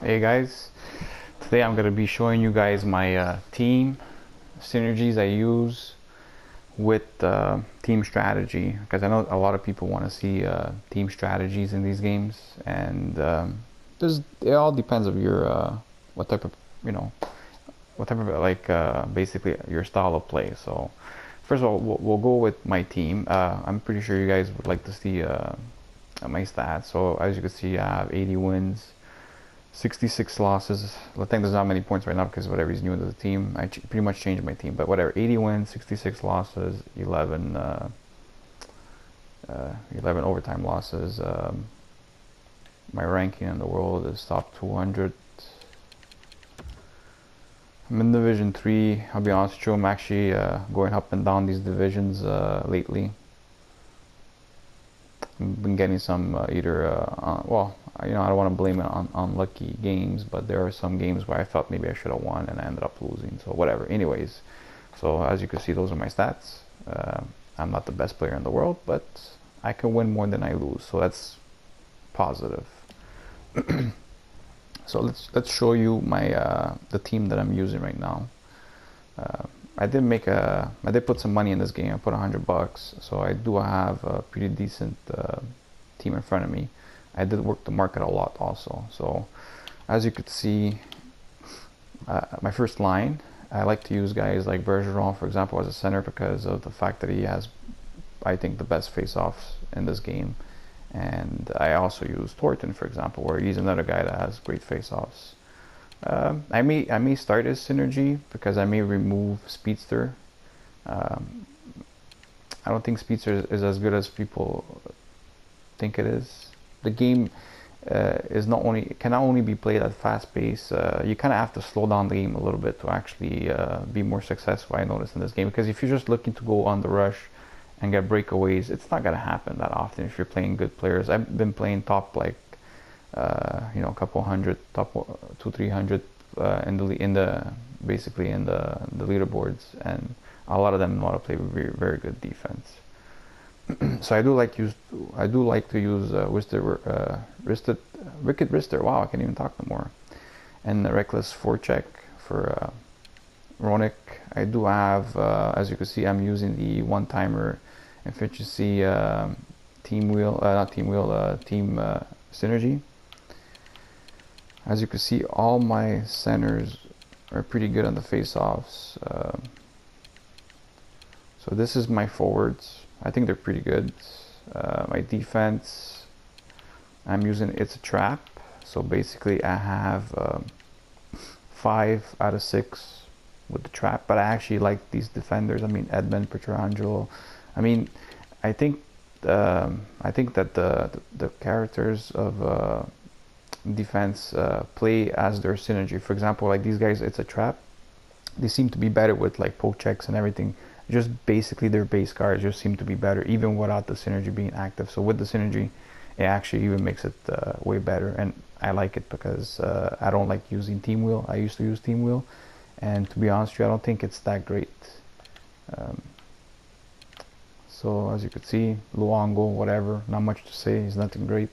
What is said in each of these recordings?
Hey guys, today I'm going to be showing you guys my team synergies I use with team strategy, because I know a lot of people want to see team strategies in these games, and it all depends of your what type of you know what type of basically your style of play. So first of all, we'll go with my team. I'm pretty sure you guys would like to see my stats. So as you can see, I have 80 wins, 66 losses. I think there's not many points right now because whatever, he's new to the team. I pretty much changed my team, but whatever. 80 wins, 66 losses, 11 overtime losses. My ranking in the world is top 200. I'm in Division 3. I'll be honest with you, I'm actually going up and down these divisions lately. I've been getting some well, I don't want to blame it on unlucky games, but there are some games where I felt maybe I should have won and I ended up losing. So whatever. Anyways, so as you can see, those are my stats. I'm not the best player in the world, but I can win more than I lose, so that's positive. So let's show you my the team that I'm using right now. I did put some money in this game. I put $100, so I do have a pretty decent team in front of me. I did work the market a lot also. So as you could see, my first line, I like to use guys like Bergeron, for example, as a center because of the fact that he has, I think, the best face-offs in this game. And I also use Thornton, for example, where he's another guy that has great face-offs. I may start as Synergy because I may remove Speedster. I don't think Speedster is as good as people think it is. The game cannot only be played at fast pace. You kind of have to slow down the game a little bit to actually be more successful, I noticed, in this game. Because if you're just looking to go on the rush and get breakaways, it's not gonna happen that often if you're playing good players. I've been playing top a couple hundred, top 200-300 in the basically in the leaderboards, and a lot of them know how to play very, very good defense. So I do like to use Wicked Wrister. Wow, I can't even talk no more. And the Reckless Forecheck for Roenick. I do have, as you can see, I'm using the one-timer efficiency team synergy. As you can see, all my centers are pretty good on the face-offs. So this is my forwards. I think they're pretty good. My defense, I'm using It's a Trap. So basically I have 5 out of 6 with the trap, but I actually like these defenders. I mean, Edmund, Pietrangelo. I mean, I think that the characters of defense play as their synergy. For example, like these guys, It's a Trap. They seem to be better with like poke checks and everything. Just basically their base cards just seem to be better, even without the synergy being active. So with the synergy, it actually even makes it way better, and I like it because I don't like using Team Wheel. I used to use Team Wheel, and to be honest with you, I don't think it's that great. So as you can see, Luongo, whatever, not much to say. He's nothing great.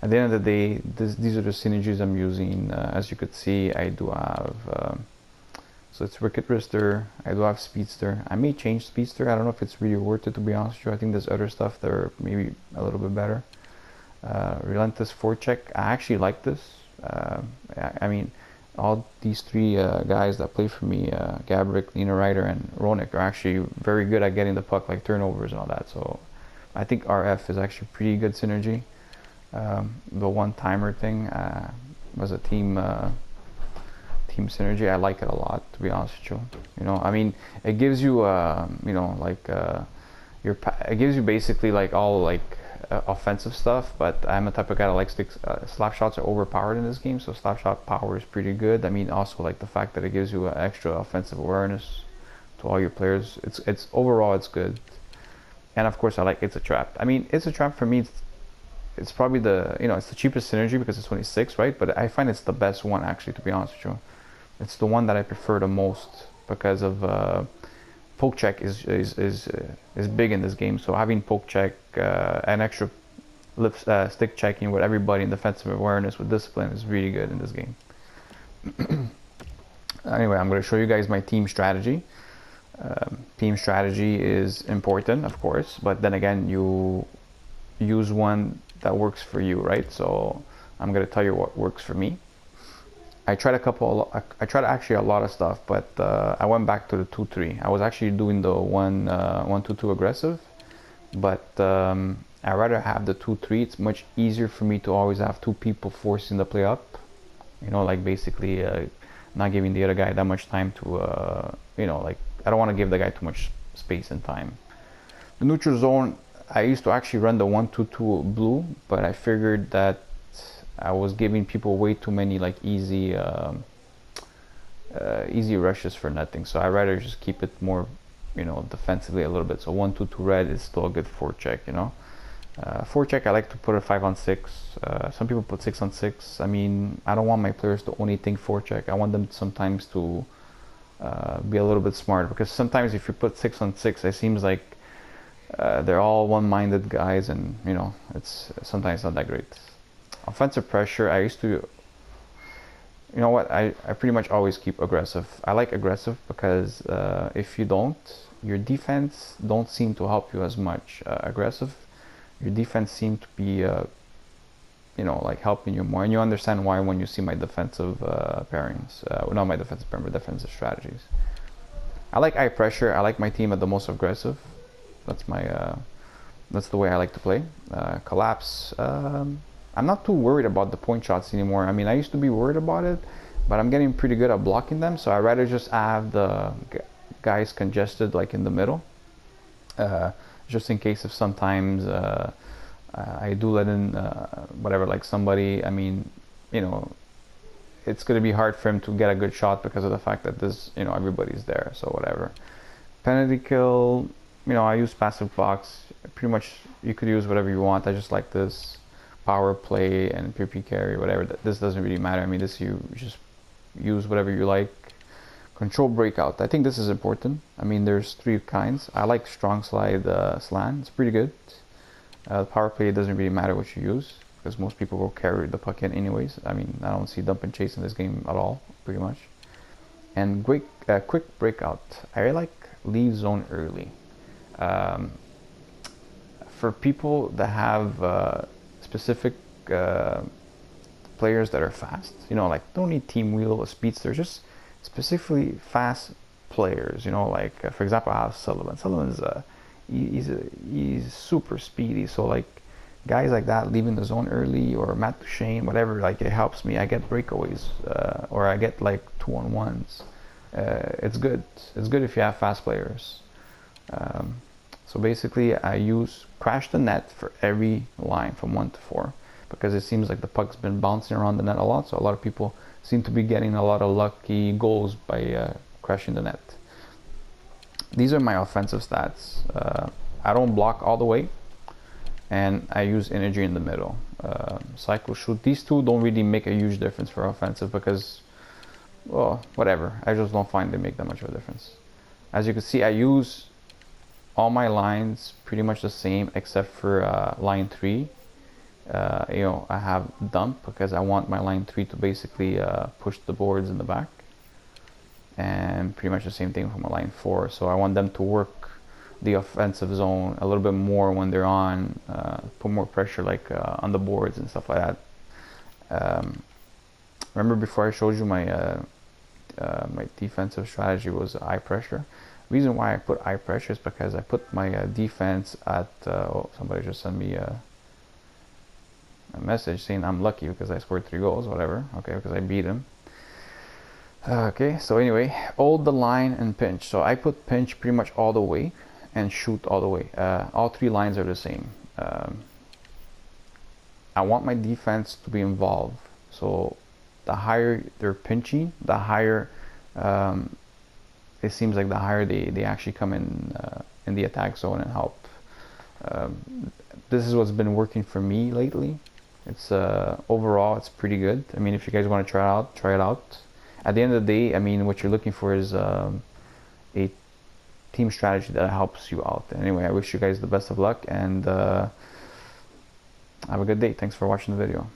At the end of the day, these are the synergies I'm using. As you could see, I do have so it's Wicked Wrister. I do have Speedster. I may change Speedster. I don't know if it's really worth it, to be honest with you. I think there's other stuff that are maybe a little bit better. Relentless Forecheck. I actually like this. I mean, all these three guys that play for me, Gabrick, Lina Ryder, and Roenick, are actually very good at getting the puck, like turnovers and all that. So I think RF is actually pretty good synergy. The one-timer thing was a team synergy. I like it a lot, to be honest with you. You know, I mean, it gives you it gives you basically like all like offensive stuff, but I'm a type of guy that likes slap shots are overpowered in this game, so slap shot power is pretty good. I mean, also like the fact that it gives you extra offensive awareness to all your players. It's overall it's good. And of course I like It's a Trap. I mean, It's a Trap for me, it's probably it's the cheapest synergy because it's 26, right? But I find it's the best one, actually, to be honest with you. It's the one that I prefer the most because of poke check is big in this game. So having poke check, an extra stick checking with everybody, and defensive awareness with discipline is really good in this game. Anyway, I'm going to show you guys my team strategy. Team strategy is important, of course, but then again, you use one that works for you, right? So I'm going to tell you what works for me. I tried actually a lot of stuff, but I went back to the 2-3. I was actually doing the 1-2-2 aggressive, but I rather have the 2-3. It's much easier for me to always have two people forcing the play up. You know, like basically not giving the other guy that much time to, you know, like I don't want to give the guy too much space and time. The neutral zone, I used to actually run the 1-2-2 blue, but I figured that I was giving people way too many like easy rushes for nothing. So I rather just keep it more, you know, defensively a little bit. So 1-2-2 red is still a good forecheck, you know. Forecheck, I like to put a 5-on-6. Some people put 6-on-6. I mean, I don't want my players to only think forecheck. I want them sometimes to be a little bit smart, because sometimes if you put 6-on-6, it seems like they're all one-minded guys, and you know, it's sometimes not that great. Offensive pressure, I used to, you know what, I pretty much always keep aggressive. I like aggressive because if you don't, your defense don't seem to help you as much. Aggressive, your defense seems to be, you know, like helping you more, and you understand why when you see my defensive pairings. Not my defensive pairing, but defensive strategies. I like eye pressure. I like my team at the most aggressive. That's my, that's the way I like to play. Collapse. I'm not too worried about the point shots anymore. I mean, I used to be worried about it, but I'm getting pretty good at blocking them. So I rather just have the guys congested like in the middle, just in case if sometimes I do let in whatever, like somebody. I mean, you know, it's gonna be hard for him to get a good shot because of the fact that this, you know, everybody's there. So whatever. Penalty kill. You know, I use passive box. Pretty much, you could use whatever you want. I just like this. Power play and PP carry, whatever. This doesn't really matter. I mean, this you just use whatever you like. Control breakout. I think this is important. I mean, there's 3 kinds. I like strong slide slant. It's pretty good. Power play, it doesn't really matter what you use because most people will carry the puck in anyways. I mean, I don't see dump and chase in this game at all, pretty much. And quick breakout. I like leave zone early. For people that have specific players that are fast, you know, like don't need team wheel or speedster, just specifically fast players, you know, like for example, I have Sullivan. Sullivan's he's super speedy, so like guys like that leaving the zone early, or Matt Duchene, whatever, like it helps me. I get breakaways, or I get like 2-on-1s. It's good if you have fast players. So basically I use crash the net for every line from 1 to 4, because it seems like the puck's been bouncing around the net a lot, so a lot of people seem to be getting a lot of lucky goals by crashing the net. These are my offensive stats. I don't block all the way, and I use energy in the middle. Cycle shoot, these two don't really make a huge difference for offensive because, well, whatever, I just don't find they make that much of a difference. As you can see, I use all my lines pretty much the same except for line 3. You know, I have dump because I want my line 3 to basically push the boards in the back, and pretty much the same thing for my line 4. So I want them to work the offensive zone a little bit more when they're on, put more pressure like on the boards and stuff like that. Remember before I showed you my my defensive strategy was eye pressure. Reason why I put eye pressure is because I put my defense at, oh, somebody just sent me a message saying I'm lucky because I scored 3 goals, whatever, okay, because I beat him. Okay, so anyway, hold the line and pinch. So I put pinch pretty much all the way and shoot all the way. All 3 lines are the same. I want my defense to be involved. So the higher they're pinching, the higher it seems like the higher they actually come in the attack zone and help. This is what's been working for me lately. It's overall it's pretty good. I mean, if you guys want to try it out. At the end of the day, I mean, what you're looking for is a team strategy that helps you out. Anyway, I wish you guys the best of luck, and Have a good day. Thanks for watching the video.